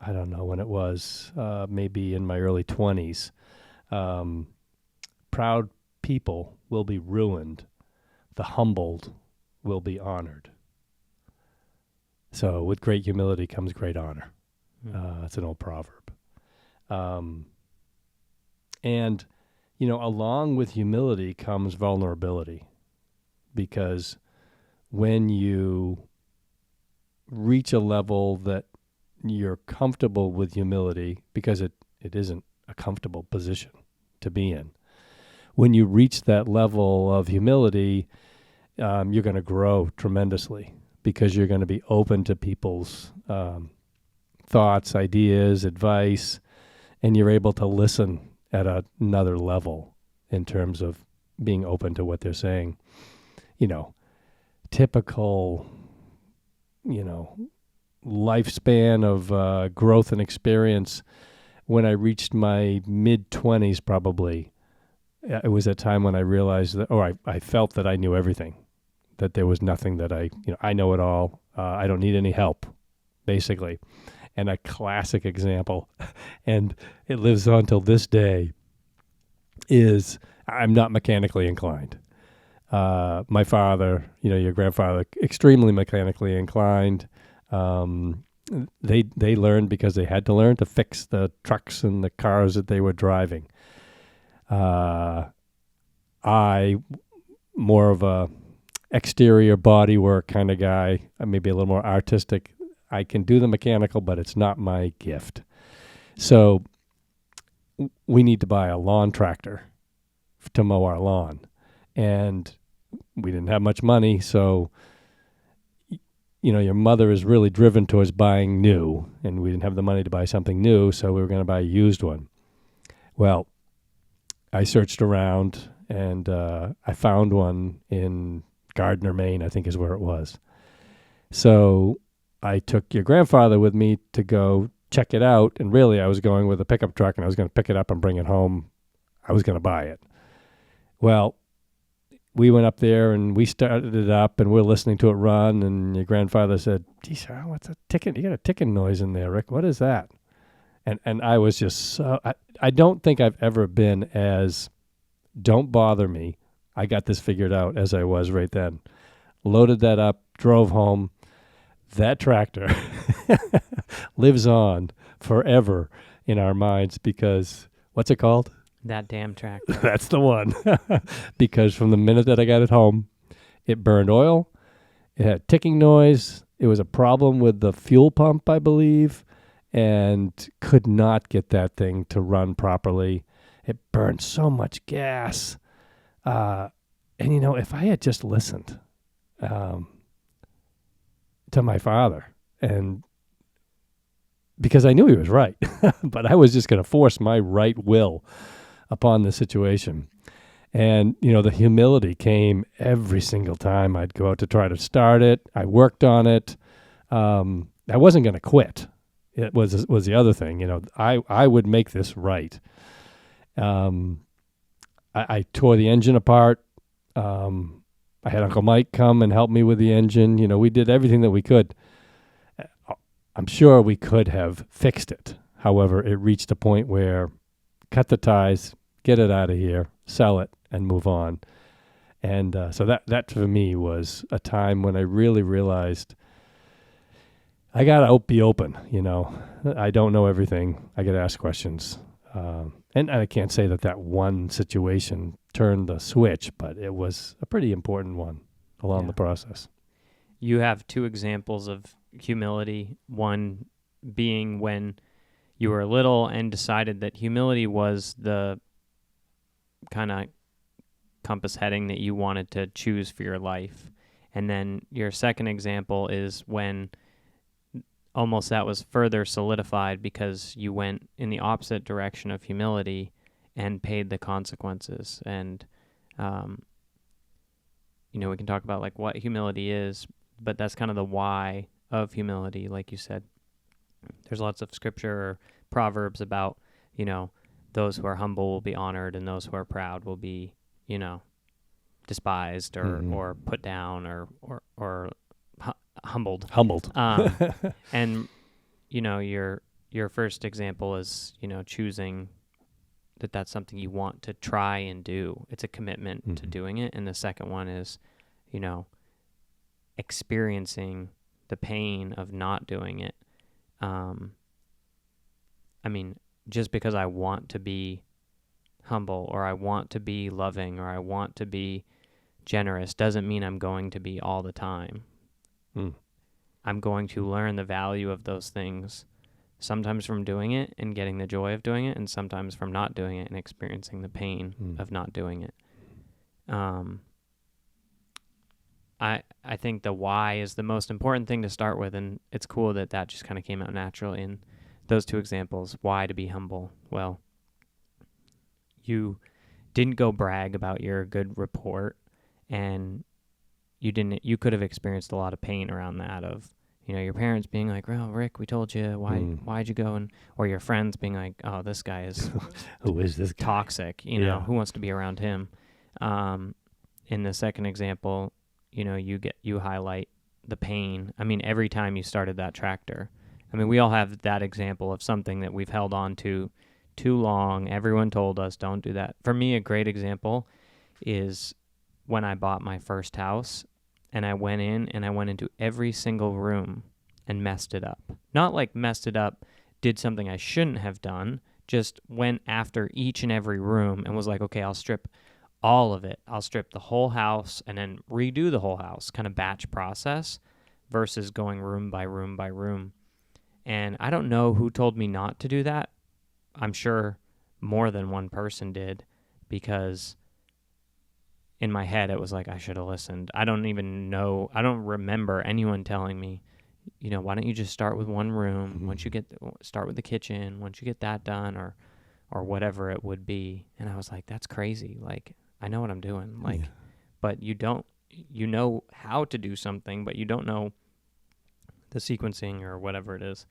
I don't know when it was, maybe in my early 20s. Proud people will be ruined. The humbled will be honored. So with great humility comes great honor. It's an old proverb. And, along with humility comes vulnerability, because when you reach a level that you're comfortable with humility, because it isn't a comfortable position to be in. When you reach that level of humility, you're going to grow tremendously, because you're going to be open to people's thoughts, ideas, advice, and you're able to listen at another level in terms of being open to what they're saying. Typical, lifespan of growth and experience. When I reached my mid-20s, probably, it was a time when I realized that, I felt that I knew everything, that there was nothing that I know it all. I don't need any help, basically. And a classic example, and it lives on till this day, is I'm not mechanically inclined. My father, your grandfather, extremely mechanically inclined. They learned because they had to learn to fix the trucks and the cars that they were driving. I, more of a exterior body work kind of guy, maybe a little more artistic. I can do the mechanical, but it's not my gift. So we need to buy a lawn tractor to mow our lawn. And we didn't have much money, so your mother is really driven towards buying new, and we didn't have the money to buy something new, so we were going to buy a used one. Well, I searched around, and I found one in Gardner, Maine, I think is where it was. So I took your grandfather with me to go check it out, and really I was going with a pickup truck, and I was going to pick it up and bring it home. I was going to buy it. Well, we went up there and we started it up, and we're listening to it run, and your grandfather said, "Geez, what's a ticking? You got a ticking noise in there, Rick. What is that?" And I was just so, I don't think I've ever been as, don't bother me, I got this figured out, as I was right then. Loaded that up, drove home. That tractor lives on forever in our minds, because, what's it called? That damn tractor. That's the one. Because from the minute that I got it home, it burned oil. It had ticking noise. It was a problem with the fuel pump, I believe, and could not get that thing to run properly. It burned so much gas. And, if I had just listened to my father, and because I knew he was right, but I was just going to force my right will upon the situation. And, the humility came every single time I'd go out to try to start it. I worked on it. I wasn't going to quit. It was the other thing. I would make this right. I tore the engine apart. I had Uncle Mike come and help me with the engine. We did everything that we could. I'm sure we could have fixed it. However, it reached a point where cut the ties, get it out of here, sell it, and move on. And so that for me was a time when I really realized I got to be open. I don't know everything. I got to ask questions. And I can't say that one situation turned the switch, but it was a pretty important one along the process. You have two examples of humility, one being when you were little and decided that humility was the kind of compass heading that you wanted to choose for your life. And then your second example is when almost that was further solidified because you went in the opposite direction of humility and paid the consequences. And, we can talk about like what humility is, but that's kind of the why of humility. Like you said, there's lots of scripture or proverbs about, those who are humble will be honored and those who are proud will be, despised or put down or humbled. Humbled. And, your your first example is, choosing that's something you want to try and do. It's a commitment to doing it. And the second one is, experiencing the pain of not doing it. Just because I want to be humble, or I want to be loving, or I want to be generous, doesn't mean I'm going to be all the time. I'm going to learn the value of those things, sometimes from doing it and getting the joy of doing it, and sometimes from not doing it and experiencing the pain of not doing it. I think the why is the most important thing to start with, and it's cool that just kind of came out naturally in those two examples. Why to be humble? Well, you didn't go brag about your good report, and you could have experienced a lot of pain around that of, your parents being like, well, Rick, we told you, why'd you go? Or your friends being like, oh, this guy is who is this guy? Toxic, who wants to be around him? In the second example, you highlight the pain. Every time you started that tractor, we all have that example of something that we've held on to too long. Everyone told us, don't do that. For me, a great example is when I bought my first house, and I went into every single room and messed it up. Not like messed it up, did something I shouldn't have done, just went after each and every room and was like, okay, I'll strip all of it. I'll strip the whole house and then redo the whole house, kind of batch process, versus going room by room by room. And I don't know who told me not to do that. I'm sure more than one person did, because in my head it was like, I should have listened. I don't remember anyone telling me, why don't you just start with one room, start with the kitchen, once you get that done, or whatever it would be. And I was like, that's crazy. Like, I know what I'm doing. But you know how to do something, but you don't know the sequencing or whatever it is.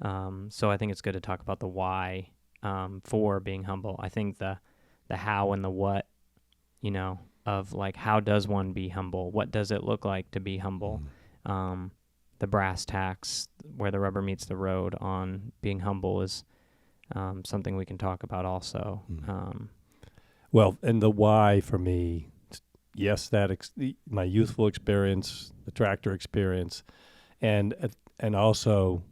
So I think it's good to talk about the why for being humble. I think the how and the what, of like, how does one be humble? What does it look like to be humble? The brass tacks, where the rubber meets the road on being humble, is something we can talk about also. Well, and the why for me, yes, my youthful experience, the tractor experience, and also,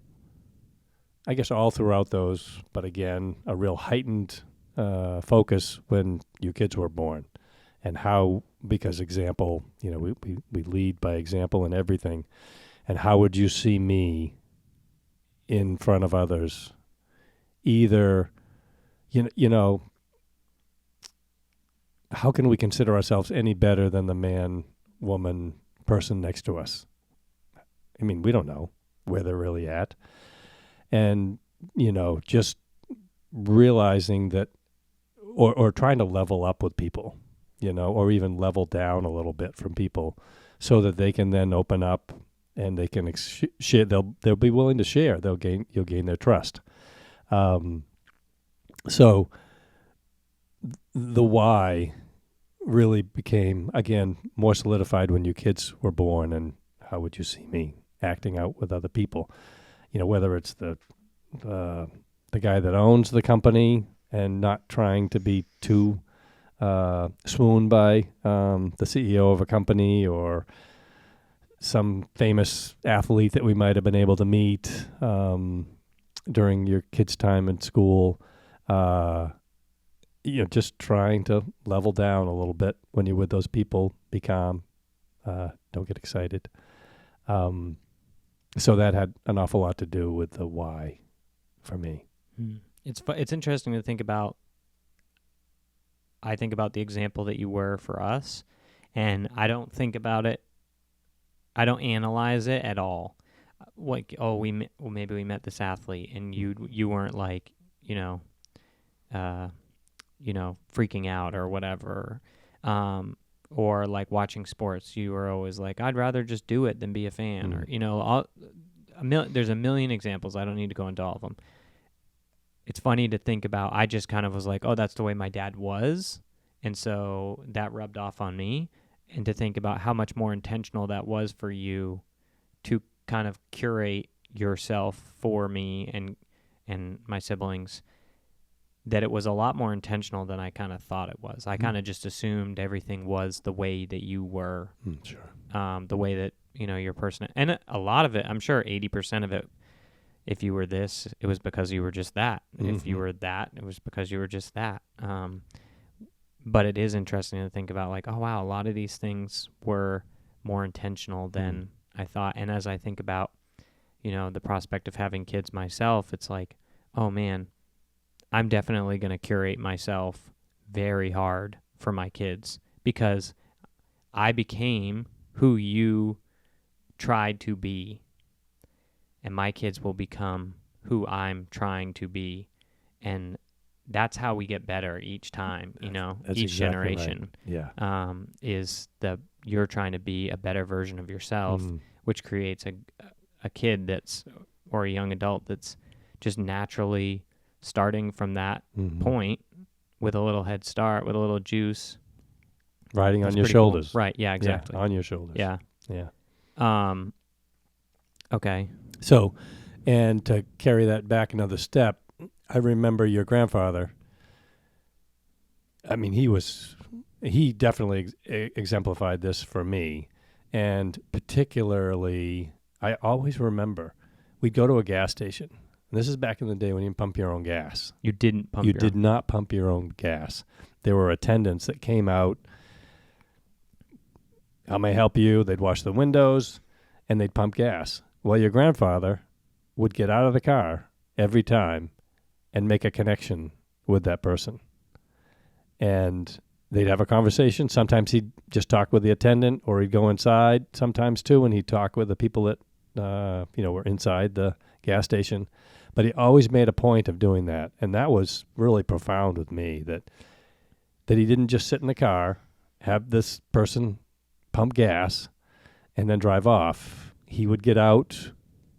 I guess all throughout those, but again, a real heightened focus when your kids were born, and how, because example, we lead by example in everything, and how would you see me in front of others? Either, how can we consider ourselves any better than the man, woman, person next to us? We don't know where they're really at. And, just realizing that, or trying to level up with people, or even level down a little bit from people, so that they can then open up and they can share. They'll be willing to share. You'll gain their trust. So the why really became, again, more solidified when your kids were born, and how would you see me acting out with other people? Whether it's the guy that owns the company and not trying to be too swooned by the CEO of a company, or some famous athlete that we might have been able to meet during your kids' time in school. Just trying to level down a little bit when you're with those people. Be calm. Don't get excited. So that had an awful lot to do with the why for me. It's interesting to think about. I think about the example that you were for us, and I don't think about it. I don't analyze it at all. Like, maybe we met this athlete, and you weren't like, freaking out or whatever. Or like watching sports, you were always like, I'd rather just do it than be a fan. Or, there's a million examples. I don't need to go into all of them. It's funny to think about. I just kind of was like, oh, that's the way my dad was. And so that rubbed off on me. And to think about how much more intentional that was for you to kind of curate yourself for me, and and my siblings, that it was a lot more intentional than I kind of thought it was. I kind of just assumed everything was the way that you were, Sure. the way that, your person, and a lot of it, I'm sure 80% of it, if you were this, it was because you were just that. If you were that, it was because you were just that. But it is interesting to think about, like, oh, wow, a lot of these things were more intentional than I thought. And as I think about, the prospect of having kids myself, it's like, oh, man, I'm definitely going to curate myself very hard for my kids because I became who you tried to be, and my kids will become who I'm trying to be. And that's how we get better each time, That's each exactly generation right. is you're trying to be a better version of yourself, which creates a kid or a young adult that's just naturally starting from that point with a little head start, with a little juice. Riding on your Cool. shoulders. Right, yeah, exactly. Yeah, on your shoulders. Yeah. Yeah. Okay. So, and to carry that back another step, I remember your grandfather. I mean, he definitely exemplified this for me. And particularly, I always remember we'd go to a gas station. And this is back in the day when you pump your own gas. You didn't pump You did not pump your own gas. There were attendants that came out. How may I help you? They'd wash the windows and they'd pump gas. Well, your grandfather would get out of the car every time and make a connection with that person. And they'd have a conversation. Sometimes he'd just talk with the attendant, or he'd go inside sometimes too, and he'd talk with the people that, were inside the gas station. But he always made a point of doing that. And that was really profound with me, that he didn't just sit in the car, have this person pump gas, and then drive off. He would get out,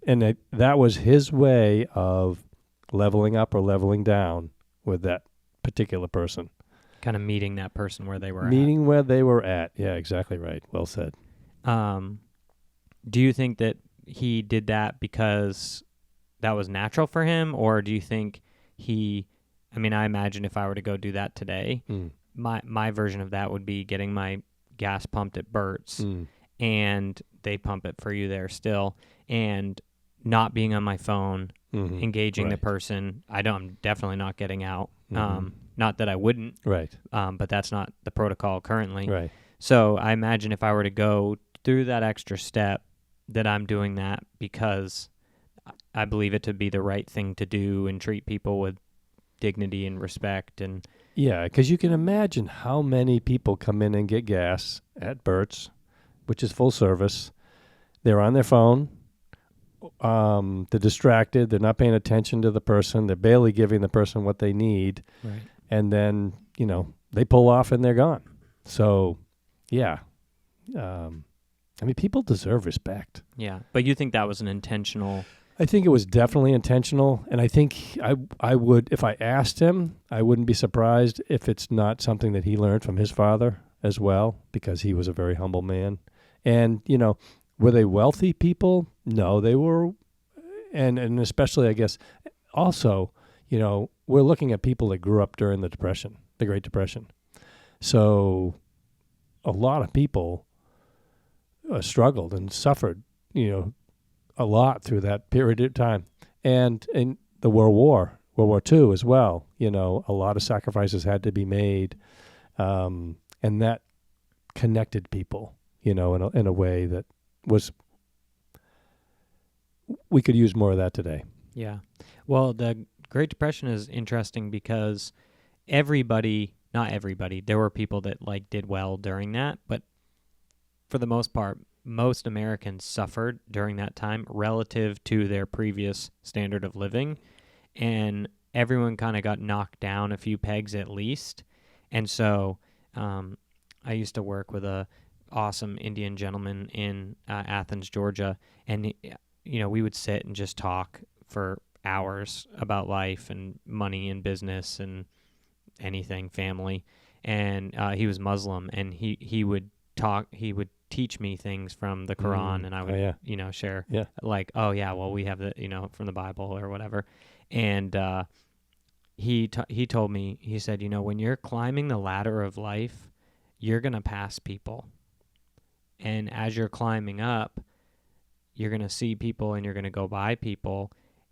and that was his way of leveling up or leveling down with that particular person. Kind of meeting that person where they were Meeting where they were at. Yeah, exactly right. Well said. Do you think that he did that because that was natural for him, or do you think I imagine if I were to go do that today, my version of that would be getting my gas pumped at Burt's, and they pump it for you there still, and not being on my phone, engaging the person. I'm definitely not getting out. Not that I wouldn't, right? But that's not the protocol currently. Right. So I imagine if I were to go through that extra step, that I'm doing that because I believe it to be the right thing to do and treat people with dignity and respect. And yeah, because you can imagine how many people come in and get gas at Burt's, which is full service. They're on their phone. They're distracted. They're not paying attention to the person. They're barely giving the person what they need. Right. And then, they pull off and they're gone. So, yeah. People deserve respect. Yeah. But you think that was an intentional... I think it was definitely intentional. And I think I would, if I asked him, I wouldn't be surprised if it's not something that he learned from his father as well, because he was a very humble man. And, were they wealthy people? No, they were. And especially, I guess, also, we're looking at people that grew up during the Depression, the Great Depression. So a lot of people struggled and suffered, a lot through that period of time. And in the World War II as well, a lot of sacrifices had to be made. And that connected people, in a way that was, we could use more of that today. Yeah. Well, the Great Depression is interesting because not everybody, there were people that did well during that, but for the most part, most Americans suffered during that time relative to their previous standard of living, and everyone kind of got knocked down a few pegs at least. And so I used to work with a awesome Indian gentleman in Athens, Georgia, and we would sit and just talk for hours about life and money and business and anything, family. And he was Muslim, and he would teach me things from the Quran, and I would share we have the from the Bible or whatever. And he told me, he said, when you're climbing the ladder of life, you're going to pass people. And as you're climbing up, you're going to see people and you're going to go by people.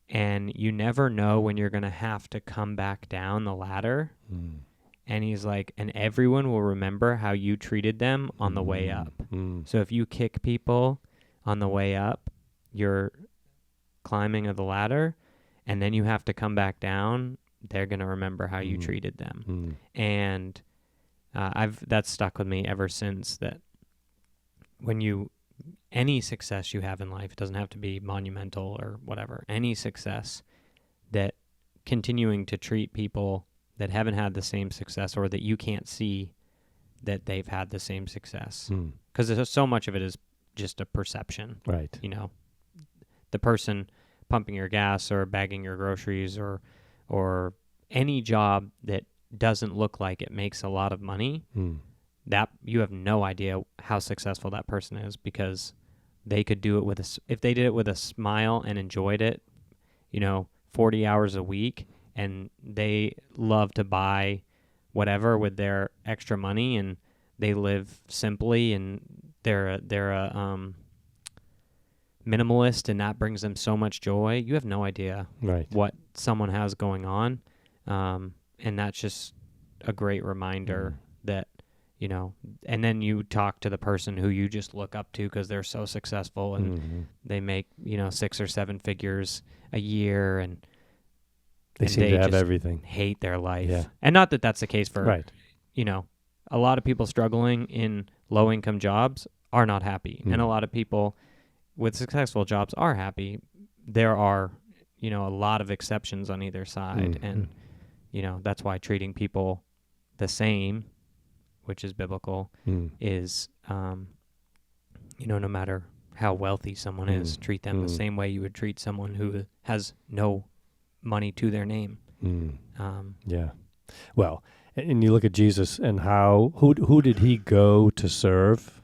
And you never know when you're going to have to come back down the ladder. And he's like, and everyone will remember how you treated them on the way up. So if you kick people on the way up, you're climbing of the ladder, and then you have to come back down, they're going to remember how you treated them. And that's stuck with me ever since, that when any success you have in life, it doesn't have to be monumental or whatever, any success, that continuing to treat people that haven't had the same success, or that you can't see that they've had the same success. Because there's so much of it is just a perception. Right. The person pumping your gas or bagging your groceries or any job that doesn't look like it makes a lot of money, that you have no idea how successful that person is, because they could do it if they did it with a smile and enjoyed it, 40 hours a week, and they love to buy whatever with their extra money, and they live simply, and they're a minimalist, and that brings them so much joy. You have no idea what someone has going on, and that's just a great reminder that, and then you talk to the person who you just look up to because they're so successful, and they make 6 or 7 figures a year, and they seem to have everything. Hate their life. Yeah. And not that that's the case for, a lot of people struggling in low-income jobs are not happy. And a lot of people with successful jobs are happy. There are, a lot of exceptions on either side. And, that's why treating people the same, which is biblical, is, no matter how wealthy someone is, treat them the same way you would treat someone who has no money to their name. Yeah. Well, and you look at Jesus and who did he go to serve?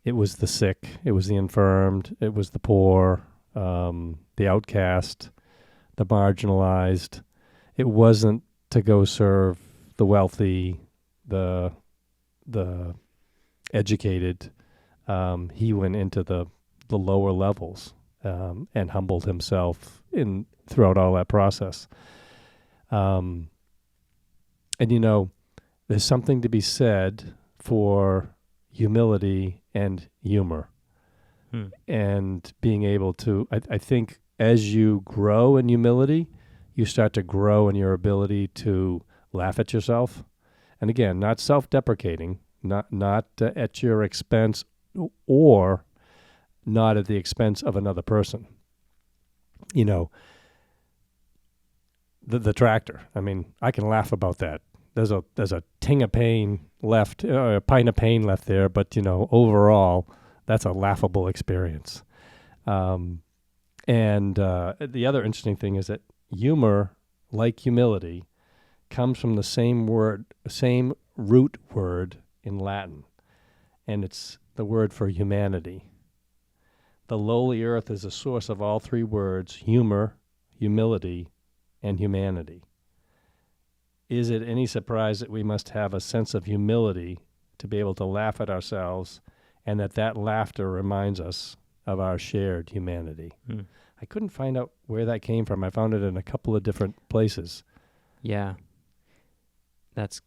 It was the sick, it was the infirmed, it was the poor, the outcast, the marginalized. It wasn't to go serve the wealthy, the educated. He went into the lower levels and humbled himself throughout all that process. And there's something to be said for humility and humor, and being able to. I think as you grow in humility, you start to grow in your ability to laugh at yourself, and again, not self-deprecating, not at your expense, or not at the expense of another person. The tractor. I mean, I can laugh about that. There's a ting of pain left, a pint of pain left there, but overall, that's a laughable experience. And the other interesting thing is that humor, like humility, comes from the same root word in Latin, and it's the word for humanity. The lowly earth is the source of all 3 words: humor, humility, and humanity. Is it any surprise that we must have a sense of humility to be able to laugh at ourselves, and that laughter reminds us of our shared humanity? I couldn't find out where that came from. I found it in a couple of different places. Yeah. That's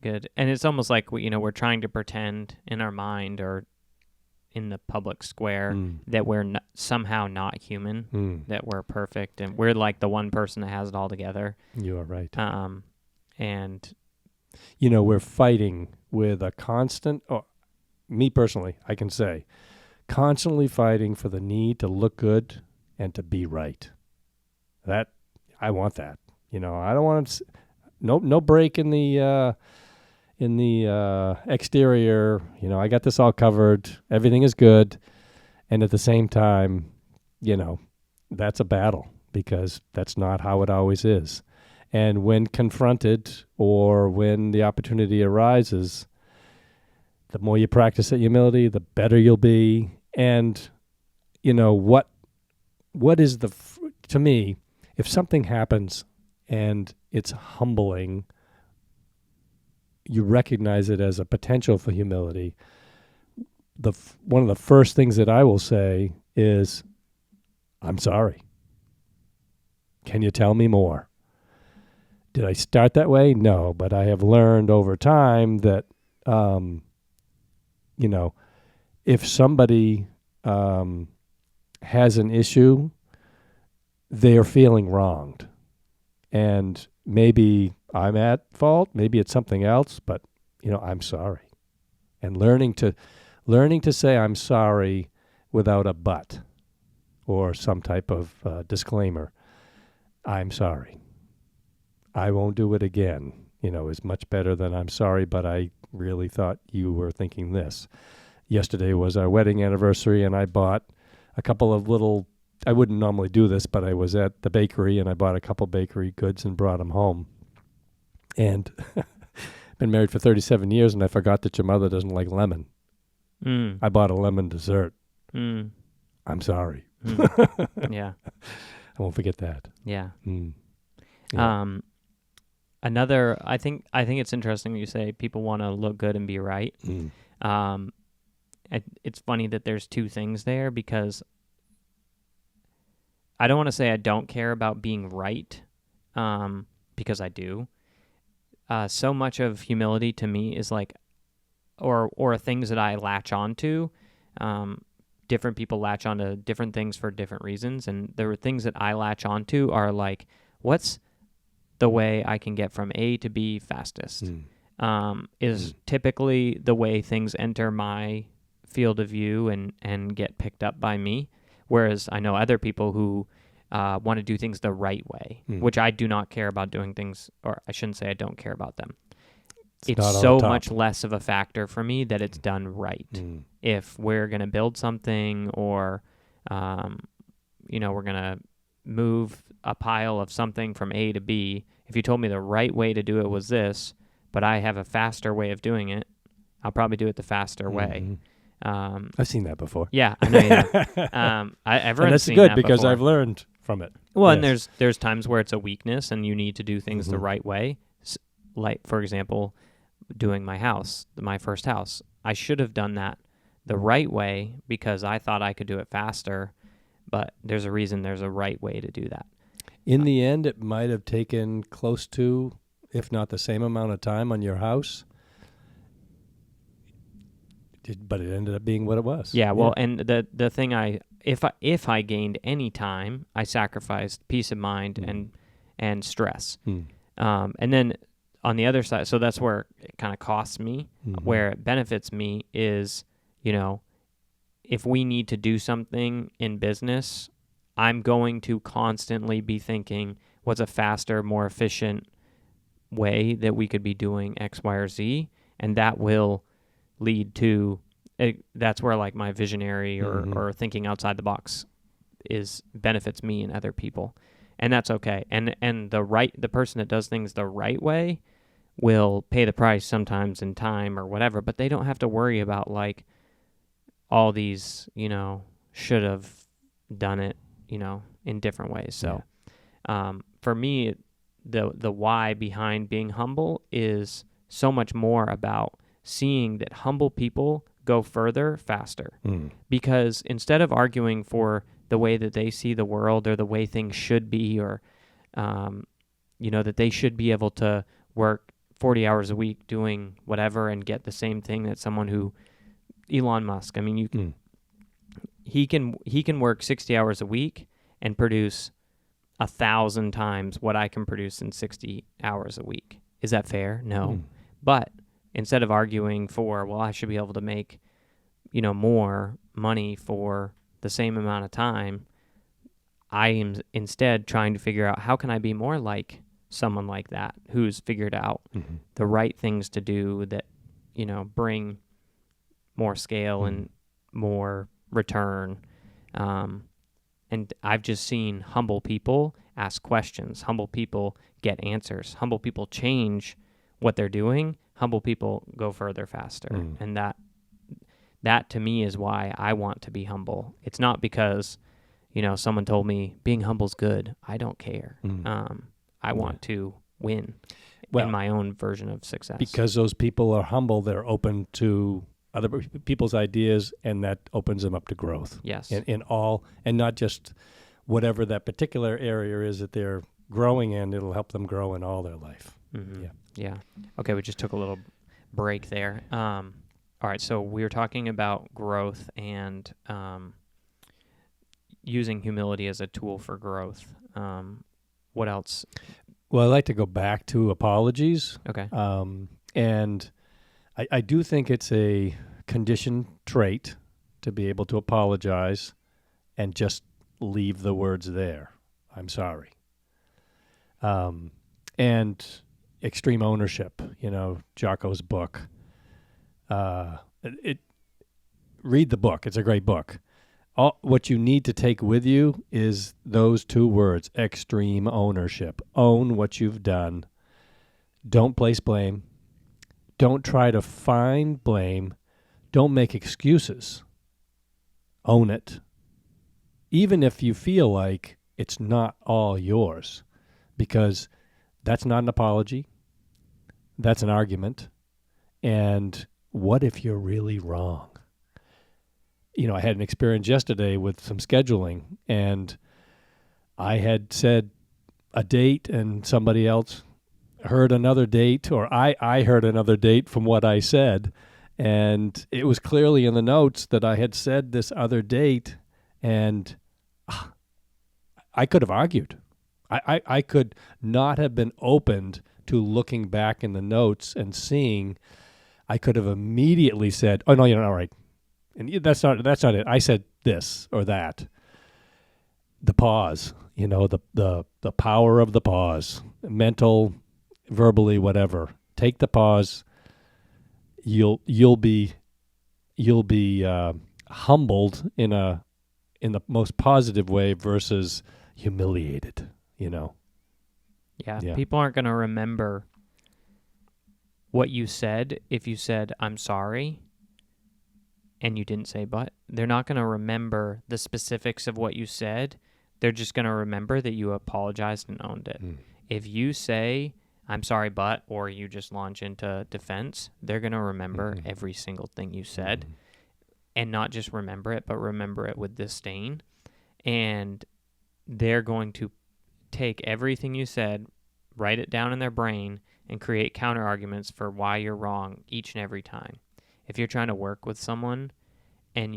good. And it's almost like we're trying to pretend in our mind or in the public square that we're somehow not human, that we're perfect, and we're like the one person that has it all together. You are right. And we're fighting with a constant, me personally, I can say, constantly fighting for the need to look good and to be right. That, I want that. I don't want to, no break in the exterior. I got this all covered. Everything is good. And at the same time, that's a battle, because that's not how it always is. And when confronted, or when the opportunity arises, the more you practice that humility, the better you'll be. And, what is to me, if something happens and it's humbling, you recognize it as a potential for humility. One of the first things that I will say is, I'm sorry. Can you tell me more? Did I start that way? No, but I have learned over time that, if somebody has an issue, they are feeling wronged. And maybe I'm at fault, maybe it's something else, but, I'm sorry. And learning to say I'm sorry without a but or some type of disclaimer. I'm sorry. I won't do it again, is much better than I'm sorry, but I really thought you were thinking this. Yesterday was our wedding anniversary, and I bought a couple of little, I wouldn't normally do this, but I was at the bakery, and I bought a couple bakery goods and brought them home. And been married for 37 years, and I forgot that your mother doesn't like lemon. I bought a lemon dessert. I'm sorry. Yeah. I won't forget that. Yeah. Yeah. Another, I think it's interesting when you say people want to look good and be right. It's funny that there's two things there, because I don't want to say I don't care about being right, because I do. So much of humility to me is like, or things that I latch onto. Different people latch onto different things for different reasons, and there are things that I latch onto are like, what's the way I can get from A to B fastest? Is typically the way things enter my field of view and get picked up by me. Whereas I know other people who want to do things the right way, which I do not care about doing things, or I shouldn't say I don't care about them. It's so much less of a factor for me that it's done right. If we're going to build something, or, we're going to move a pile of something from A to B, if you told me the right way to do it was this, but I have a faster way of doing it, I'll probably do it the faster way. I've seen that before. Yeah, I know you have. And that's good, because I've learned from it. Well, yes. And there's times where it's a weakness and you need to do things the right way. Like, for example, doing my first house. I should have done that the right way because I thought I could do it faster, but there's a reason there's a right way to do that. In the end, it might have taken close to, if not the same amount of time on your house, but it ended up being what it was. Yeah, well, and the thing if I gained any time, I sacrificed peace of mind and stress. And then on the other side, so that's where it kind of costs me. Where it benefits me is, if we need to do something in business, I'm going to constantly be thinking, what's a faster, more efficient way that we could be doing X, Y, or Z? And that will lead to, that's where like my visionary or thinking outside the box benefits me and other people. And that's okay. And the person that does things the right way will pay the price sometimes in time or whatever, but they don't have to worry about like all these, should have done it, in different ways. So for me, the why behind being humble is so much more about seeing that humble people go further faster. Because instead of arguing for the way that they see the world or the way things should be, or that they should be able to work 40 hours a week doing whatever and get the same thing that someone who Elon Musk, I mean, he can work 60 hours a week and produce 1,000 times what I can produce in 60 hours a week. Is that fair? No. But instead of arguing for, well, I should be able to make, more money for the same amount of time, I am instead trying to figure out how can I be more like someone like that who's figured out the right things to do that, bring more scale and more return. And I've just seen humble people ask questions. Humble people get answers. Humble people change what they're doing. Humble people go further faster. And that to me is why I want to be humble. It's not because, someone told me being humble's good. I don't care. I want to win in my own version of success. Because those people are humble, they're open to other people's ideas, and that opens them up to growth. Yes. In all, and not just whatever that particular area is that they're growing in, it'll help them grow in all their life. Mm-hmm. Yeah. Okay, we just took a little break there. All right, so we were talking about growth and using humility as a tool for growth. What else? Well, I like to go back to apologies. Okay. And I do think it's a conditioned trait to be able to apologize and just leave the words there. I'm sorry. And extreme ownership, Jocko's book. Read the book. It's a great book. What you need to take with you is those two words, extreme ownership. Own what you've done. Don't place blame. Don't try to find blame. Don't make excuses. Own it. Even if you feel like it's not all yours, because that's not an apology. That's an argument. And what if you're really wrong? I had an experience yesterday with some scheduling, and I had said a date and somebody else heard another date, or I heard another date from what I said, and it was clearly in the notes that I had said this other date, and I could have argued. I could not have been opened to looking back in the notes and seeing. I could have immediately said, "Oh no, you're not right." And that's not it. I said this or that. The pause, the power of the pause, mental, verbally, whatever. Take the pause. You'll be humbled in the most positive way versus humiliated. Yeah. People aren't going to remember what you said if you said "I'm sorry." And you didn't say but. They're not going to remember the specifics of what you said. They're just going to remember that you apologized and owned it. If you say, "I'm sorry, but," or you just launch into defense, they're going to remember every single thing you said. And not just remember it, but remember it with disdain. And they're going to take everything you said, write it down in their brain, and create counter arguments for why you're wrong each and every time. If you're trying to work with someone and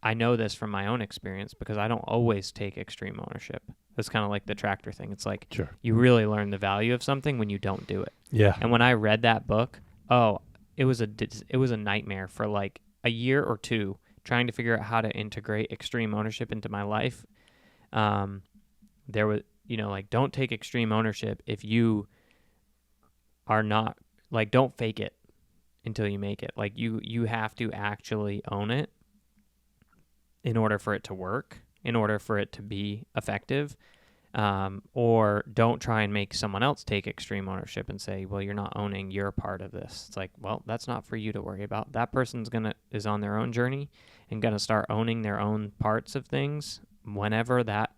I know this from my own experience because I don't always take extreme ownership. It's kind of like the tractor thing. It's like you really learn the value of something when you don't do it. Yeah. And when I read that book, it was a nightmare for like a year or two trying to figure out how to integrate extreme ownership into my life. There was, don't take extreme ownership if you are not, don't fake it until you make it. You have to actually own it in order for it to work, in order for it to be effective. Or don't try and make someone else take extreme ownership and say, well, you're not owning your part of this. It's like, well, that's not for you to worry about. That person's is on their own journey and going to start owning their own parts of things whenever that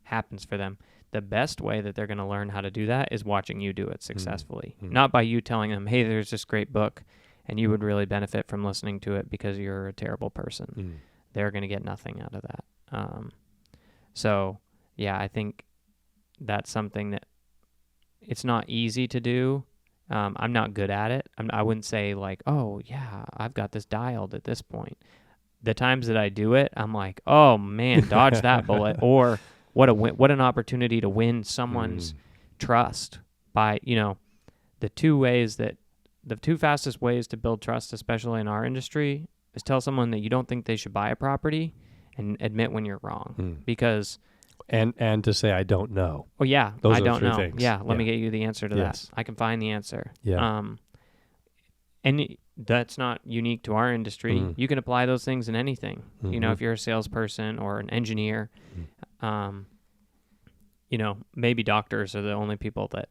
happens for them. The best way that they're going to learn how to do that is watching you do it successfully. Not by you telling them, hey, there's this great book and you would really benefit from listening to it because you're a terrible person. They're going to get nothing out of that. So, yeah, I think that's something that it's not easy to do. I'm not good at it. I wouldn't say oh, yeah, I've got this dialed at this point. The times that I do it, I'm like, oh, man, dodge that bullet. Or what an opportunity to win someone's trust by, the two fastest ways to build trust, especially in our industry, is tell someone that you don't think they should buy a property and admit when you're wrong. Because... And to say, I don't know. Oh, yeah, Those I are don't three know. things. Yeah, let me get you the answer to that. I can find the answer. Yeah. And that's not unique to our industry. You can apply those things in anything. If you're a salesperson or an engineer, maybe doctors are the only people that,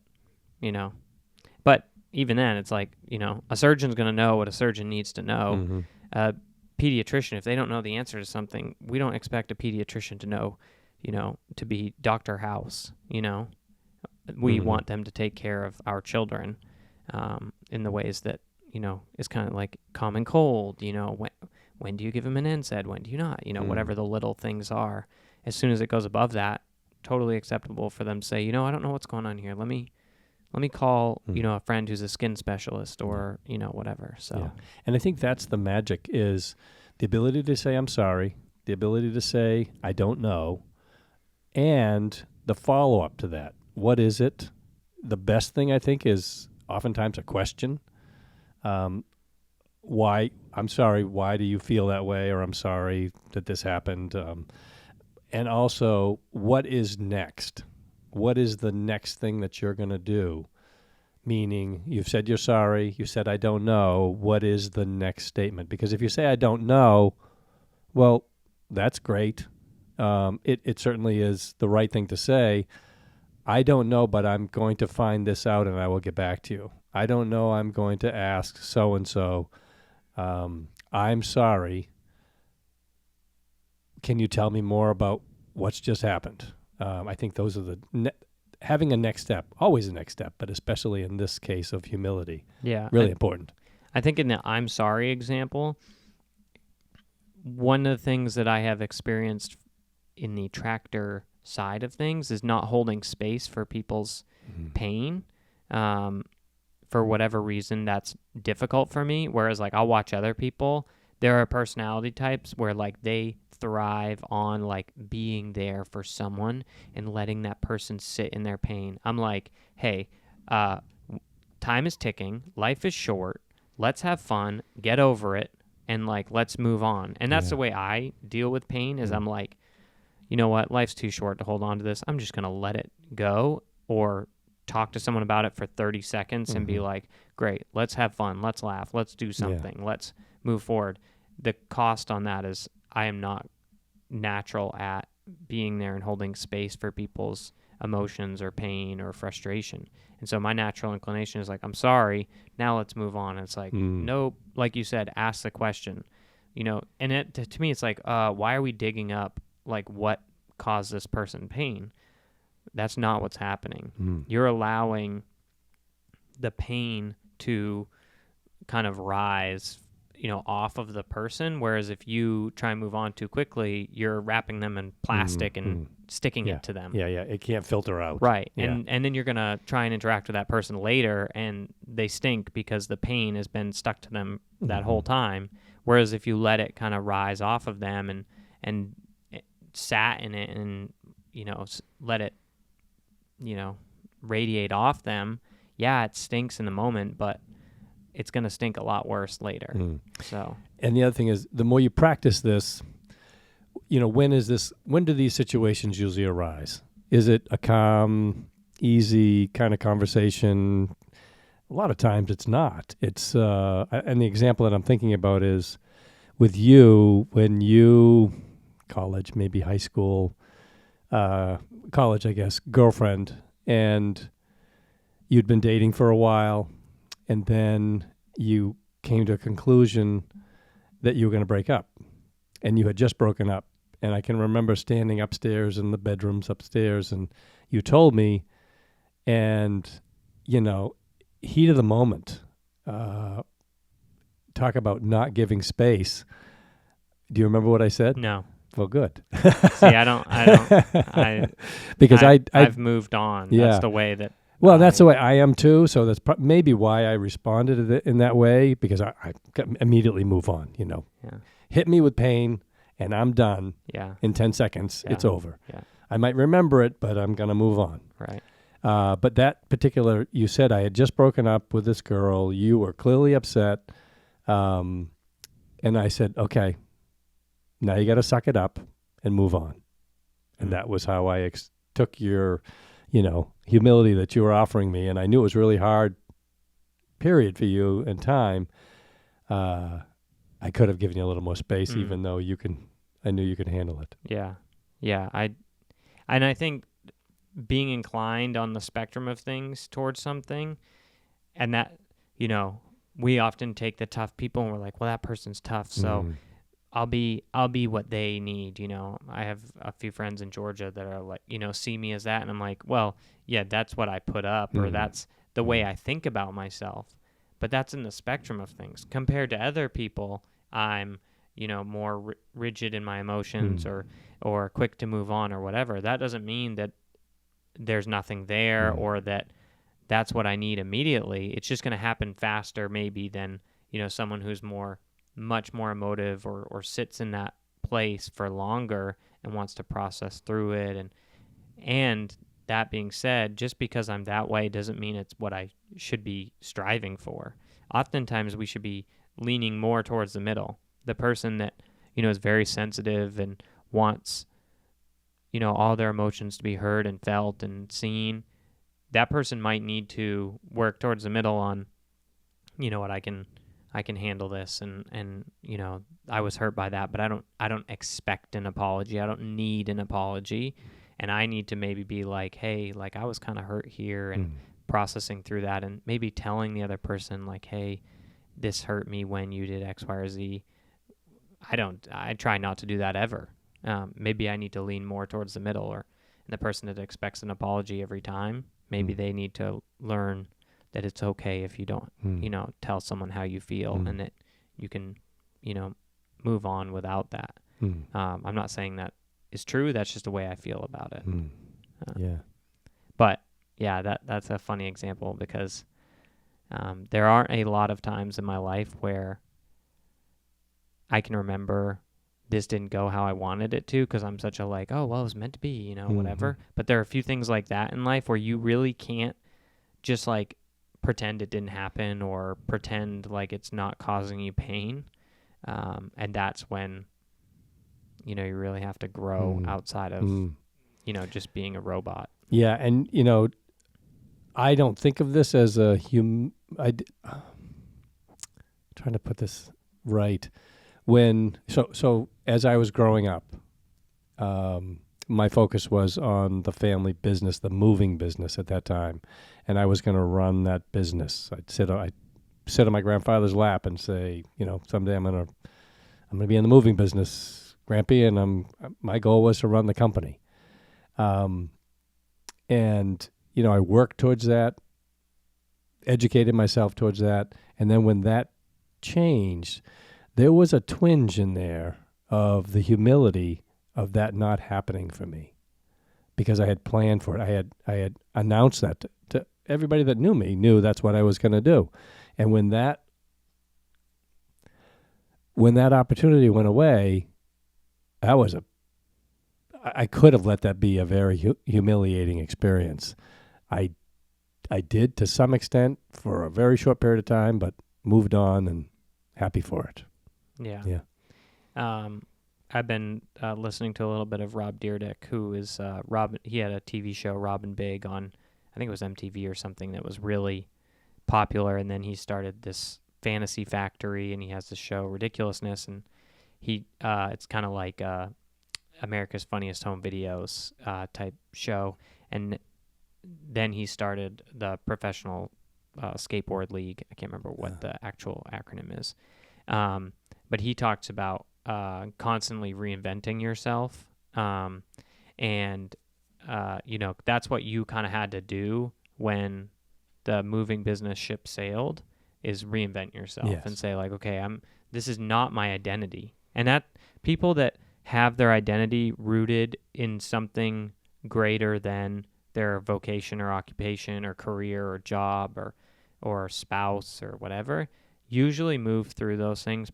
but even then it's like, a surgeon's going to know what a surgeon needs to know. pediatrician, if they don't know the answer to something, we don't expect a pediatrician to know, to be Dr. House, We want them to take care of our children in the ways that, is kind of like common cold, when do you give them an NSAID? When do you not? Whatever the little things are. As soon as it goes above that, totally acceptable for them to say, I don't know what's going on here. Let me call, a friend who's a skin specialist or, whatever. So, yeah. And I think that's the magic, is the ability to say, I'm sorry, the ability to say, I don't know, and the follow-up to that. What is it? The best thing, I think, is oftentimes a question. Why? I'm sorry. Why do you feel that way? Or I'm sorry that this happened. And also, what is next? What is the next thing that you're going to do? Meaning, you've said you're sorry. You said, I don't know. What is the next statement? Because if you say, I don't know, well, that's great. It certainly is the right thing to say. I don't know, but I'm going to find this out and I will get back to you. I don't know. I'm going to ask so-and-so. I'm sorry. Can you tell me more about what's just happened? I think those are having a next step, always a next step, but especially in this case of humility. Yeah. Really important. I think in the I'm sorry example, one of the things that I have experienced in the tractor side of things is not holding space for people's pain. For whatever reason, that's difficult for me. Whereas, like, I'll watch other people. There are personality types where, like, they thrive on, like, being there for someone and letting that person sit in their pain. I'm like, hey, time is ticking. Life is short. Let's have fun. Get over it. And, like, let's move on. And that's the way I deal with pain is I'm like, you know what? Life's too short to hold on to this. I'm just going to let it go, or talk to someone about it for 30 seconds and be like, great, let's have fun. Let's laugh. Let's do something. Let's move forward. The cost on that is I am not natural at being there and holding space for people's emotions or pain or frustration. And so my natural inclination is like, I'm sorry. Now let's move on. It's like, no, like you said, ask the question, and to me, it's like, why are we digging up like what caused this person pain? That's not what's happening. You're allowing the pain to kind of rise, off of the person. Whereas if you try and move on too quickly, you're wrapping them in plastic and sticking it to them. Yeah. It can't filter out. Right. Yeah. And then you're going to try and interact with that person later, and they stink because the pain has been stuck to them that whole time. Whereas if you let it kind of rise off of them and sat in it and, let it, radiate off them, it stinks in the moment, but it's going to stink a lot worse later. So, and the other thing is, the more you practice this, when do these situations usually arise? Is it a calm, easy kind of conversation? A lot of times it's not. It's, and the example that I'm thinking about is with you, when you, college, maybe high school, college, I guess, girlfriend, and you'd been dating for a while, and then you came to a conclusion that you were going to break up, and you had just broken up. And I can remember standing upstairs in the bedrooms upstairs, and you told me, and, heat of the moment, talk about not giving space. Do you remember what I said? no. Well, good. See, because I've moved on. Yeah. That's the way that. Well, that's the way I am too. So that's maybe why I responded in that way, because I immediately move on. Hit me with pain, and I'm done. Yeah. In 10 seconds, it's over. Yeah. I might remember it, but I'm gonna move on. Right. But that particular, you said I had just broken up with this girl. You were clearly upset, and I said, okay. Now you got to suck it up and move on. And that was how I took your, humility that you were offering me. And I knew it was really hard, period, for you and time. I could have given you a little more space, even though I knew you could handle it. Yeah. Yeah. I think being inclined on the spectrum of things towards something, and that, we often take the tough people and we're like, well, that person's tough. So I'll be what they need, you know. I have a few friends in Georgia that are like, you know, see me as that, and I'm like, well, yeah, that's what I put up, or that's the way I think about myself. But that's in the spectrum of things. Compared to other people, I'm, you know, more rigid in my emotions or quick to move on or whatever. That doesn't mean that there's nothing there or that that's what I need immediately. It's just going to happen faster maybe than, you know, someone who's much more emotive or sits in that place for longer and wants to process through it. And that being said, just because I'm that way doesn't mean it's what I should be striving for. Oftentimes we should be leaning more towards the middle. The person that, you know, is very sensitive and wants, you know, all their emotions to be heard and felt and seen, that person might need to work towards the middle on, you know what, I can handle this, and you know, I was hurt by that, but I don't expect an apology. I don't need an apology, and I need to maybe be like, hey, like I was kind of hurt here, and processing through that, and maybe telling the other person like, hey, this hurt me when you did X, Y, or Z. I try not to do that ever. Maybe I need to lean more towards the middle, or the person that expects an apology every time, maybe they need to learn that it's okay if you don't, you know, tell someone how you feel and that you can, you know, move on without that. I'm not saying that is true. That's just the way I feel about it. Yeah. But yeah, that's a funny example because there aren't a lot of times in my life where I can remember this didn't go how I wanted it to because I'm such a like, oh, well, it was meant to be, you know, whatever. But there are a few things like that in life where you really can't just like pretend it didn't happen or pretend like it's not causing you pain. And that's when, you know, you really have to grow outside of, you know, just being a robot. Yeah. And, you know, I don't think of this as a trying to put this right. So as I was growing up, my focus was on the family business, the moving business at that time, and I was going to run that business. I'd sit on my grandfather's lap and say, you know, someday I'm going to be in the moving business, Grampy, and my goal was to run the company. And you know, I worked towards that, educated myself towards that, and then when that changed, there was a twinge in there of the humility of that not happening for me, because I had planned for it. I had announced that to everybody that knew me, knew that's what I was going to do. And when that opportunity went away, I could have let that be a very humiliating experience. I did to some extent for a very short period of time, but moved on and happy for it. Yeah. I've been listening to a little bit of Rob Dyrdek, who is he had a TV show, Robin Big, on, I think it was MTV or something, that was really popular, and then he started this Fantasy Factory, and he has this show, Ridiculousness, and he it's kind of like America's Funniest Home Videos type show, and then he started the Professional Skateboard League. I can't remember what the actual acronym is. But he talks about constantly reinventing yourself. And, you know, that's what you kind of had to do when the moving business ship sailed, is reinvent yourself and say like, okay, this is not my identity. And that people that have their identity rooted in something greater than their vocation or occupation or career or job or spouse or whatever, usually move through those things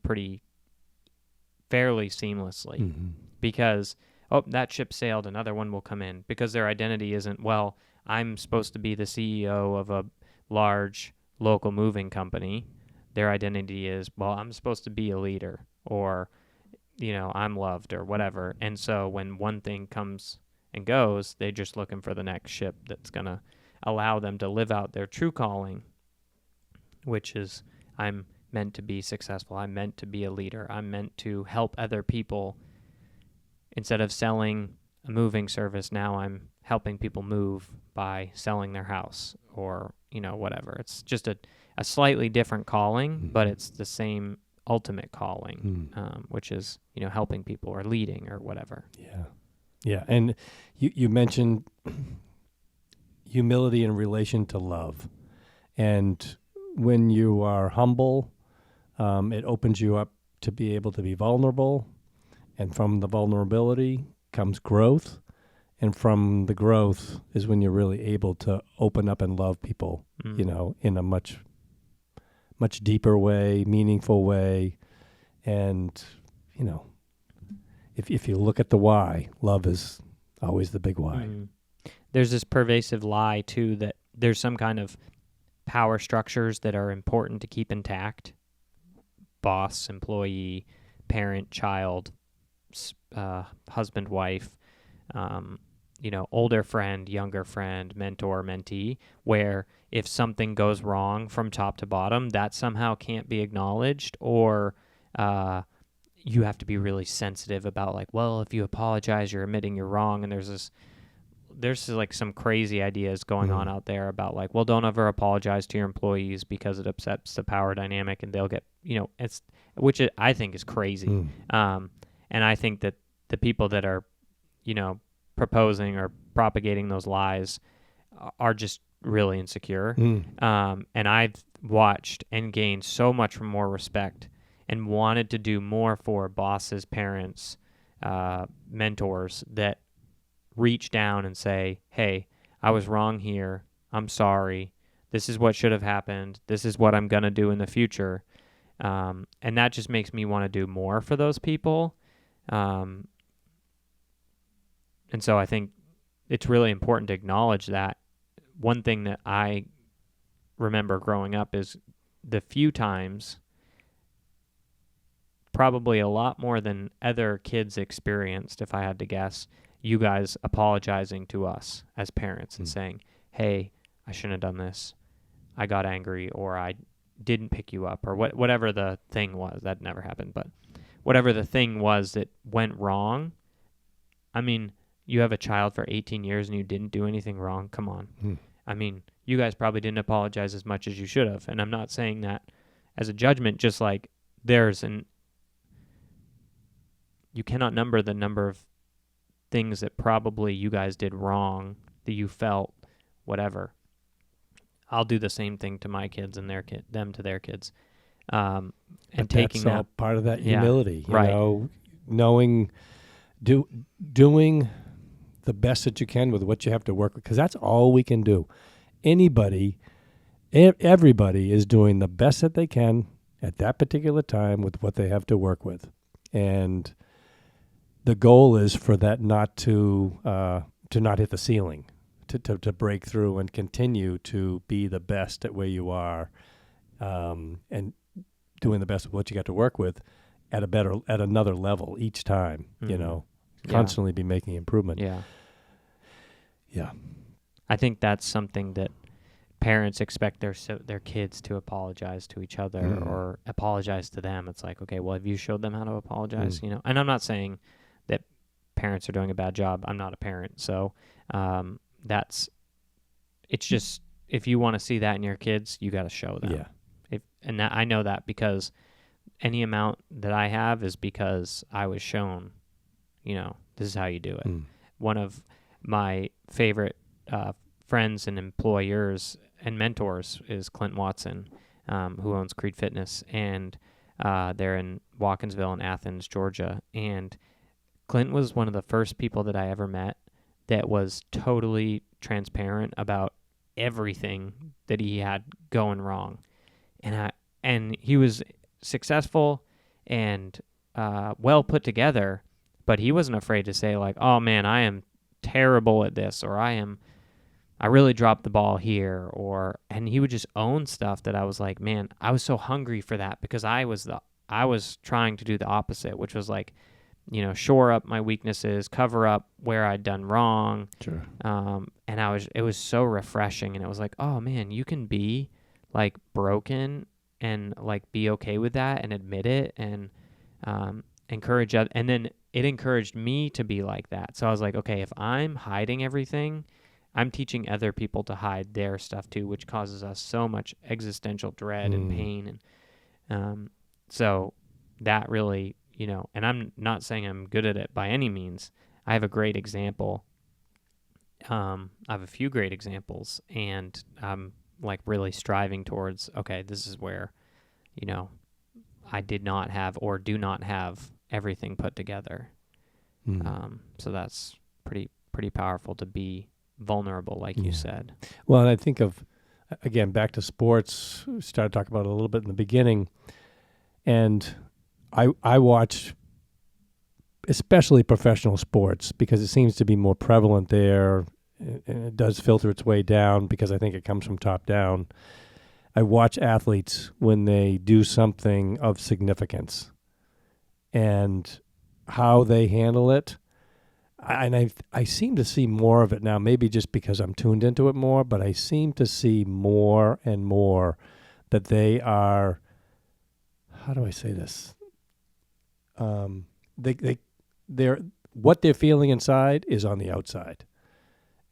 fairly seamlessly, because, oh, that ship sailed, another one will come in, because their identity isn't, well, I'm supposed to be the CEO of a large local moving company. Their identity is, well, I'm supposed to be a leader, or, you know, I'm loved or whatever. And so when one thing comes and goes, they're just looking for the next ship that's going to allow them to live out their true calling, which is, I'm meant to be successful. I'm meant to be a leader. I'm meant to help other people. Instead of selling a moving service, now I'm helping people move by selling their house, or, you know, whatever. It's just a slightly different calling, but it's the same ultimate calling, which is, helping people or leading or whatever. Yeah. Yeah. And you mentioned humility in relation to love. And when you are humble, it opens you up to be able to be vulnerable. And from the vulnerability comes growth. And from the growth is when you're really able to open up and love people, in a much, much deeper way, meaningful way. And, if you look at the why, love is always the big why. There's this pervasive lie, too, that there's some kind of power structures that are important to keep intact. Boss, employee, parent, child, husband, wife, older friend, younger friend, mentor, mentee, where if something goes wrong from top to bottom, that somehow can't be acknowledged, or you have to be really sensitive about, like, well, if you apologize, you're admitting you're wrong, and there's like some crazy ideas going on out there about, like, well, don't ever apologize to your employees because it upsets the power dynamic and they'll get, I think is crazy. And I think that the people that are, proposing or propagating those lies are just really insecure. And I've watched and gained so much more respect and wanted to do more for bosses, parents, mentors that reach down and say, hey, I was wrong here. I'm sorry. This is what should have happened. This is what I'm going to do in the future. And that just makes me want to do more for those people. And so I think it's really important to acknowledge that. One thing that I remember growing up is the few times, probably a lot more than other kids experienced, if I had to guess, you guys apologizing to us as parents and saying, hey, I shouldn't have done this. I got angry, or I didn't pick you up, or whatever the thing was. That never happened, but whatever the thing was that went wrong. I mean, you have a child for 18 years and you didn't do anything wrong. Come on. I mean, you guys probably didn't apologize as much as you should have. And I'm not saying that as a judgment, just like you cannot number the number of things that probably you guys did wrong, that you felt, whatever. I'll do the same thing to my kids and them to their kids. And but taking that's all part of that humility, right. Knowing, doing the best that you can with what you have to work with, because that's all we can do. Everybody is doing the best that they can at that particular time with what they have to work with. And the goal is for that not to not hit the ceiling, to break through and continue to be the best at where you are, and doing the best of what you got to work with at another level each time. Constantly be making improvement. Yeah. I think that's something that parents expect their kids to apologize to each other or apologize to them. It's like, okay, well, have you showed them how to apologize? And I'm not saying that parents are doing a bad job. I'm not a parent, so it's just, if you want to see that in your kids, you got to show them. Yeah. I know that because any amount that I have is because I was shown, this is how you do it. One of my favorite friends and employers and mentors is Clint Watson, who owns Creed Fitness, and they're in Watkinsville in Athens, Georgia. And Clint was one of the first people that I ever met that was totally transparent about everything that he had going wrong. And he was successful and well put together, but he wasn't afraid to say, like, oh man, I am terrible at this, or I really dropped the ball here, and he would just own stuff that I was like, man, I was so hungry for that, because I was trying to do the opposite, which was like, shore up my weaknesses, cover up where I'd done wrong. Sure. And it was so refreshing, and it was like, oh man, you can be like broken and like be okay with that and admit it, and encourage other, and then it encouraged me to be like that. So I was like, okay, if I'm hiding everything, I'm teaching other people to hide their stuff too, which causes us so much existential dread and pain. And So that really, and I'm not saying I'm good at it by any means. I have a great example. I have a few great examples, and I'm like really striving towards, okay, this is where, I did not have or do not have everything put together. So that's pretty powerful to be vulnerable, like you said. Well, and I think of, again, back to sports, we started talking about it a little bit in the beginning, and I watch especially professional sports because it seems to be more prevalent there, and it does filter its way down because I think it comes from top down. I watch athletes when they do something of significance and how they handle it. And I seem to see more of it now, maybe just because I'm tuned into it more, but I seem to see more and more that they are, how do I say this? They're what they're feeling inside is on the outside.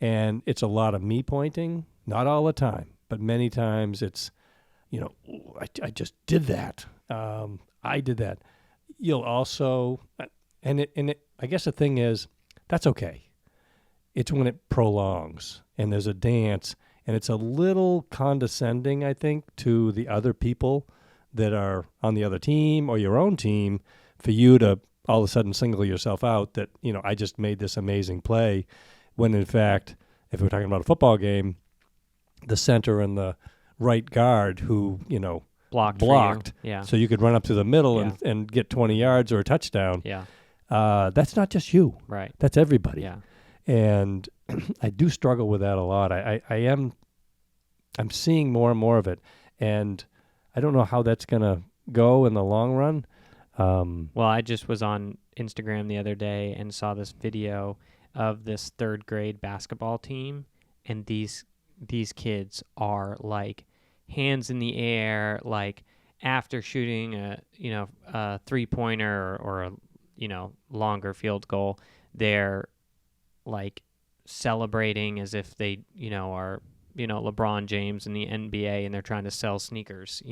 And it's a lot of me pointing, not all the time, but many times it's, I just did that. I did that. You'll also, I guess the thing is, that's okay. It's when it prolongs and there's a dance and it's a little condescending, I think, to the other people that are on the other team or your own team for you to all of a sudden single yourself out that, I just made this amazing play when in fact, if we're talking about a football game, the center and the right guard who, blocked Yeah. so you could run up to the middle and get 20 yards or a touchdown. Yeah. That's not just you. Right. That's everybody. Yeah. And I do struggle with that a lot. I'm seeing more and more of it. And I don't know how that's going to go in the long run. Well, I just was on Instagram the other day and saw this video of this third grade basketball team, and these kids are like hands in the air, like after shooting a 3-pointer or a longer field goal, they're like celebrating as if they are LeBron James in the NBA and they're trying to sell sneakers,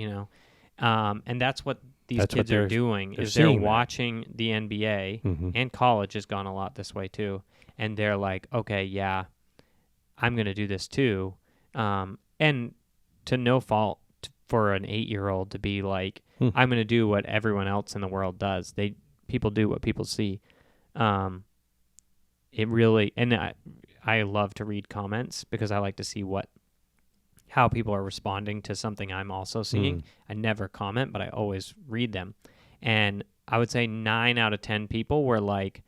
and that's what these kids are doing. They're watching the NBA, and college has gone a lot this way too. And they're like, okay, yeah, I'm going to do this too. And to no fault for an 8-year-old to be like, I'm going to do what everyone else in the world does. People do what people see. It really, and I love to read comments because I like to see how people are responding to something I'm also seeing. I never comment, but I always read them. And I would say 9 out of 10 people were like,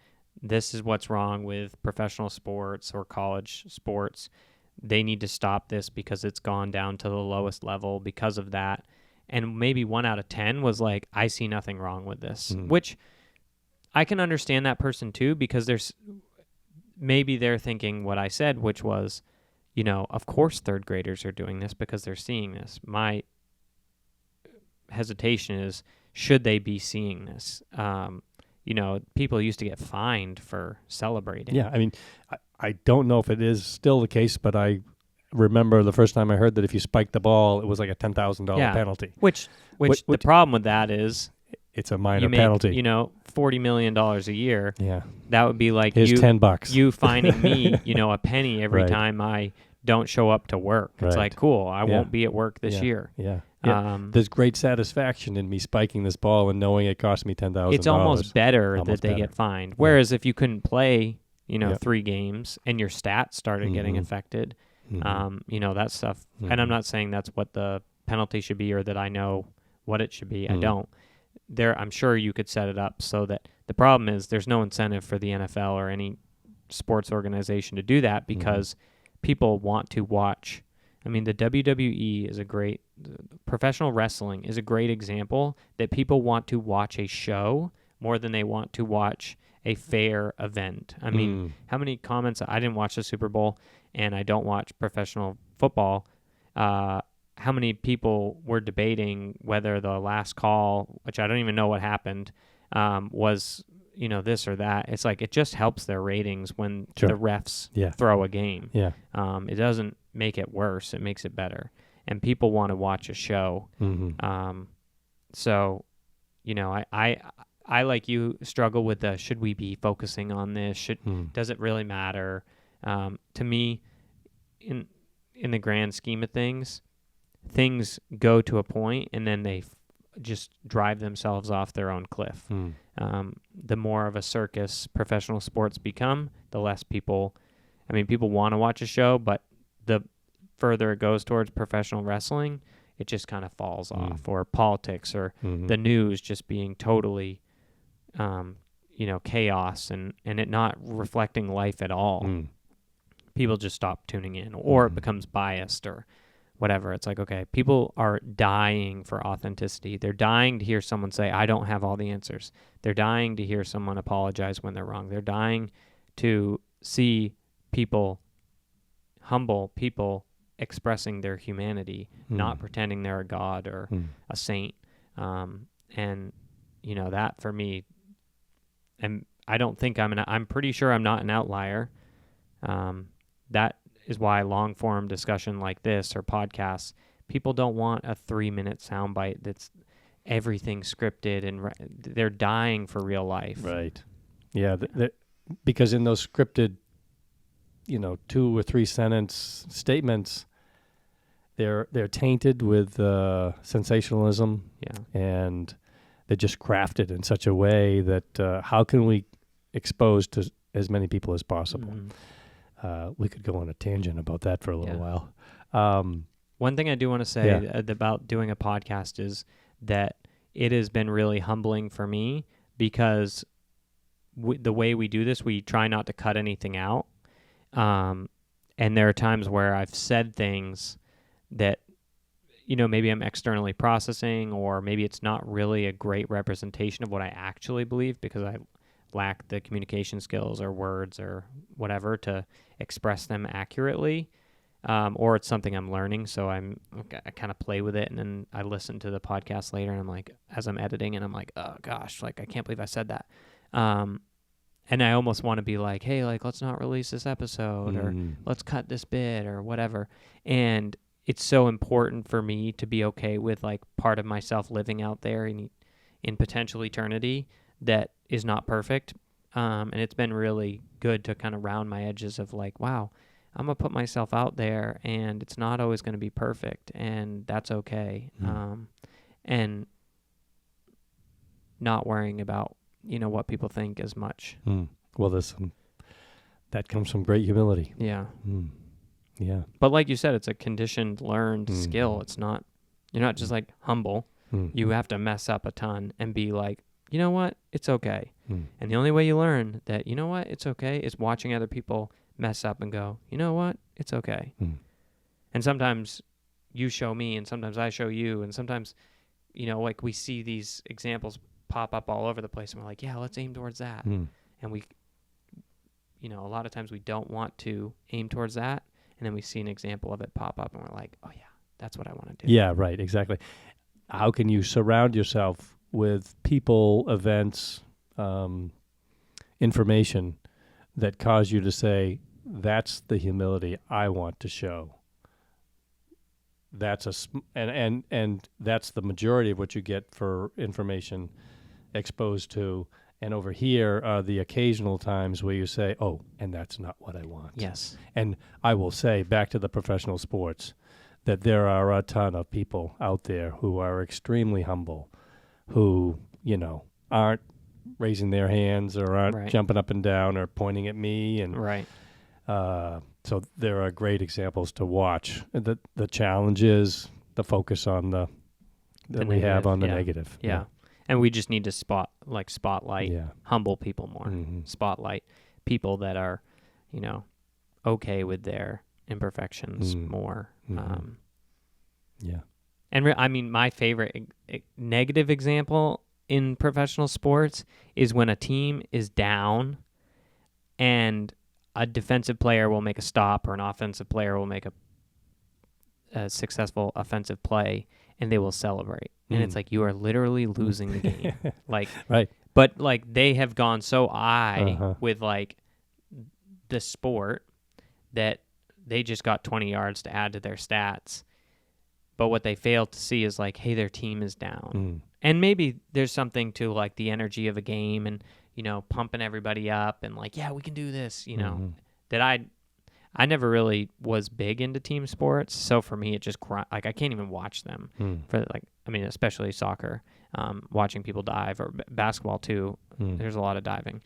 this is what's wrong with professional sports or college sports. They need to stop this because it's gone down to the lowest level because of that. And maybe 1 out of 10 was like, I see nothing wrong with this, which I can understand that person too, because maybe they're thinking what I said, which was, of course third graders are doing this because they're seeing this. My hesitation is, should they be seeing this? People used to get fined for celebrating. Yeah, I mean, I don't know if it is still the case, but I remember the first time I heard that if you spiked the ball, it was like a $10,000 penalty. Which the problem with that is it's a minor penalty. $40 million a year. Yeah, that would be like here's $10. You fining me, a penny every time I don't show up to work. It's like, cool, I won't be at work this year. Yeah. There's great satisfaction in me spiking this ball and knowing it cost me $10,000. It's almost better that they get fined. Whereas if you couldn't play, 3 games and your stats started getting affected, that stuff. And I'm not saying that's what the penalty should be or that I know what it should be. I don't. I'm sure you could set it up so that the problem is there's no incentive for the NFL or any sports organization to do that because people want to watch. I mean, the WWE is professional wrestling is a great example that people want to watch a show more than they want to watch a fair event. I mean, how many comments? I didn't watch the Super Bowl and I don't watch professional football. How many people were debating whether the last call, which I don't even know what happened, was, this or that. It's like it just helps their ratings when the refs throw a game. Yeah. It doesn't make it worse. It makes it better. And people want to watch a show. So I like you struggle with the should we be focusing on this? Does it really matter? To me, in the grand scheme of things go to a point and then they just drive themselves off their own cliff. The more of a circus professional sports become, the less people want to watch a show, but the further it goes towards professional wrestling, it just kind of falls off, or politics, or the news just being totally, chaos and it not reflecting life at all. People just stop tuning in, or it becomes biased or whatever. It's like, okay, people are dying for authenticity. They're dying to hear someone say, I don't have all the answers. They're dying to hear someone apologize when they're wrong. They're dying to see humble people expressing their humanity, not pretending they're a god or a saint. And, that for me, and I don't think I'm pretty sure I'm not an outlier. That is why long-form discussion like this or podcasts, people don't want a 3-minute soundbite that's everything scripted, and they're dying for real life. Right. Yeah, because in those scripted, 2 or 3 sentence statements, they're tainted with sensationalism. Yeah. And they're just crafted in such a way that how can we expose to as many people as possible? We could go on a tangent about that for a little while. One thing I do want to say about doing a podcast is that it has been really humbling for me, because the way we do this, we try not to cut anything out. And there are times where I've said things that, maybe I'm externally processing, or maybe it's not really a great representation of what I actually believe, because I lack the communication skills or words or whatever to express them accurately, or it's something I'm learning, so I kind of play with it, and then I listen to the podcast later, and I'm like, as I'm editing, and I'm like, oh gosh, like I can't believe I said that, and I almost want to be like, hey, like let's not release this episode, or let's cut this bit, or whatever. And it's so important for me to be okay with like part of myself living out there in potential eternity that is not perfect. And it's been really good to kind of round my edges of like, wow, I'm going to put myself out there, and it's not always going to be perfect, and that's okay. And not worrying about, what people think as much. Well, that comes from great humility. Yeah. Yeah. But like you said, it's a conditioned, learned skill. It's not, you're not just like humble. You have to mess up a ton and be like, you know what? It's okay. And the only way you learn that, you know what? It's okay is watching other people mess up and go, you know what? It's okay. And sometimes you show me, and sometimes I show you, and sometimes, like we see these examples pop up all over the place, and we're like, yeah, let's aim towards that. And we, a lot of times we don't want to aim towards that. And then we see an example of it pop up, and we're like, oh yeah, that's what I want to do. Yeah, right. Exactly. How can you surround yourself with people, events, information that cause you to say, that's the humility I want to show. That's and that's the majority of what you get for information exposed to. And over here are the occasional times where you say, oh, and that's not what I want. Yes. And I will say, back to the professional sports, that there are a ton of people out there who are extremely humble, who, aren't raising their hands or aren't jumping up and down or pointing at me. And so there are great examples to watch. The challenge is the focus on the we have on the negative. Yeah. And we just need to spotlight humble people more. Spotlight people that are, okay with their imperfections more. And my favorite negative example in professional sports is when a team is down and a defensive player will make a stop, or an offensive player will make a successful offensive play, and they will celebrate. And it's like, you are literally losing the game. Right. But they have gone so with the sport that they just got 20 yards to add to their stats. But what they fail to see is like, hey, their team is down. Mm. And maybe there's something to like the energy of a game and, you know, pumping everybody up and like, yeah, we can do this, you know, that I never really was big into team sports. So for me, it just, like, I can't even watch them for like, I mean, especially soccer, watching people dive or basketball too. There's a lot of diving.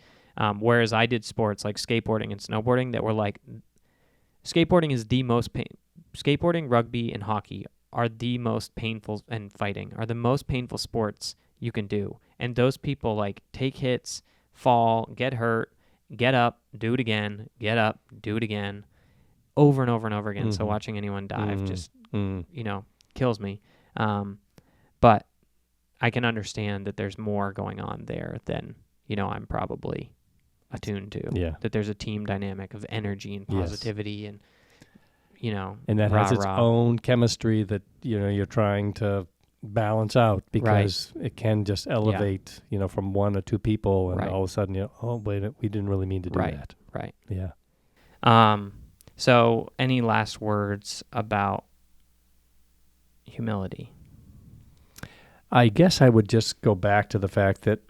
Whereas I did sports like skateboarding and snowboarding that were like, skateboarding is the most skateboarding, rugby, and hockey are the most painful, and fighting are the most painful sports you can do. And those people like take hits, fall, get hurt, get up, do it again, get up, do it again, over and over and over again. So watching anyone dive just, you know, kills me. But I can understand that there's more going on there than, you know, I'm probably attuned to. Yeah. That there's a team dynamic of energy and positivity and, you know, and that has its own chemistry that, you know, you're trying to balance out because it can just elevate, you know, from one or two people and all of a sudden, you know, oh, wait, we didn't really mean to do that. Right. Yeah. So any last words about humility? I guess I would just go back to the fact that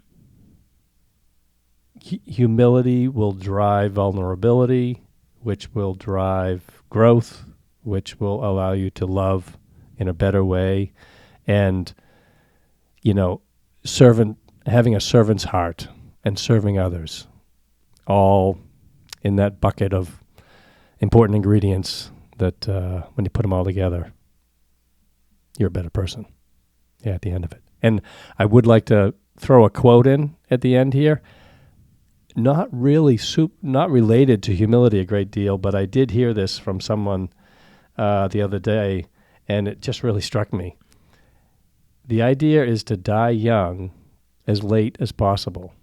humility will drive vulnerability, which will drive growth, which will allow you to love in a better way. And, you know, having a servant's heart and serving others, all in that bucket of important ingredients that when you put them all together, you're a better person. Yeah, at the end of it. And I would like to throw a quote in at the end here. Not related to humility a great deal, but I did hear this from someone the other day, and it just really struck me. The idea is to die young as late as possible.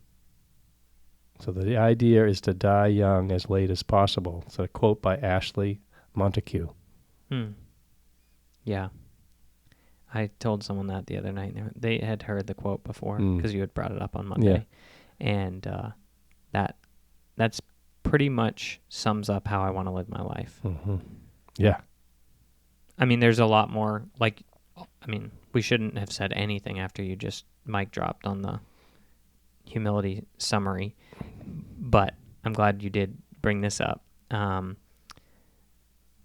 So the idea is to die young as late as possible. It's a quote by Ashley Montague. Yeah. I told someone that the other night. They had heard the quote before because you had brought it up on Monday. Yeah. And that's pretty much sums up how I want to live my life. Yeah. I mean, there's a lot more. Like, I mean, we shouldn't have said anything after you just mic dropped on the humility summary, but I'm glad you did bring this up.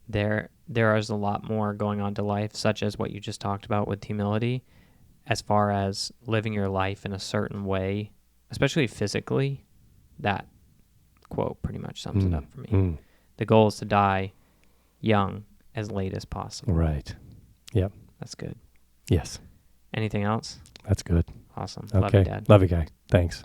There is a lot more going on to life, such as what you just talked about with humility, as far as living your life in a certain way, especially physically. That quote pretty much sums it up for me. The goal is to die young as late as possible. Right. Yep. That's good. Yes. Anything else? That's good. Awesome. Okay. Love you, Dad. Love you, guy. Thanks.